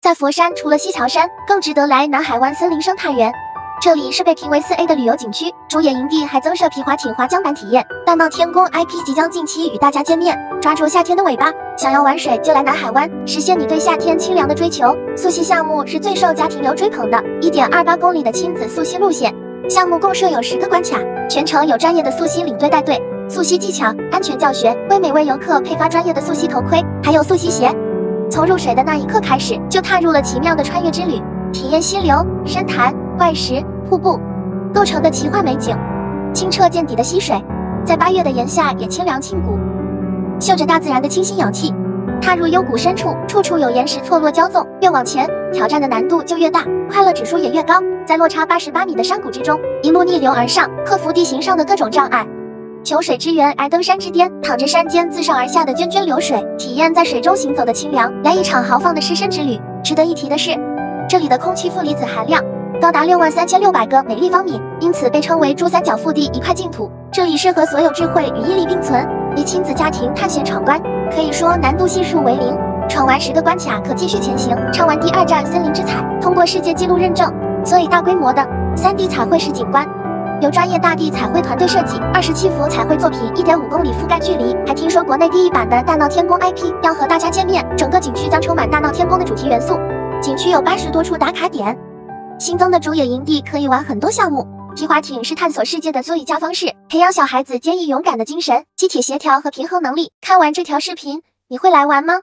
在佛山，除了西樵山，更值得来南海湾森林生态园。这里是被评为4A 的旅游景区，主野营地还增设皮划艇滑江板体验。大闹天宫 IP 即将近期与大家见面，抓住夏天的尾巴，想要玩水就来南海湾，实现你对夏天清凉的追求。溯溪项目是最受家庭游追捧的1.28公里的亲子溯溪路线，项目共设有10个关卡，全程有专业的溯溪领队带队，溯溪技巧、安全教学，为每位游客配发专业的溯溪头盔，还有溯溪鞋。从入水的那一刻开始，就踏入了奇妙的穿越之旅，体验溪流、深潭、怪石、瀑布构成的奇幻美景。清澈见底的溪水，在8月的炎夏也清凉沁骨，嗅着大自然的清新氧气。踏入幽谷深处，处处有岩石错落骄纵，越往前，挑战的难度就越大，快乐指数也越高。在落差88米的山谷之中，一路逆流而上，克服地形上的各种障碍。求水之源而登山之巅，淌着山间自上而下的涓涓流水，体验在水中行走的清凉，来一场豪放的湿身之旅。值得一提的是，这里的空气负离子含量高达63600个每立方米，因此被称为珠三角腹地一块净土。这里适合所有智慧与毅力并存，以亲子家庭探险闯关，可以说难度系数为0。闯完10个关卡可继续前行，畅玩第2站森林之彩，通过世界纪录认证，所以大规模的3D 彩绘式景观。由专业大地彩绘团队设计，27幅彩绘作品，1.5公里覆盖距离。还听说国内第1版的大闹天宫 IP 要和大家见面，整个景区将充满大闹天宫的主题元素。景区有80多处打卡点，新增的主野营地可以玩很多项目。皮划艇是探索世界的最佳方式，培养小孩子坚毅勇敢的精神、机体协调和平衡能力。看完这条视频，你会来玩吗？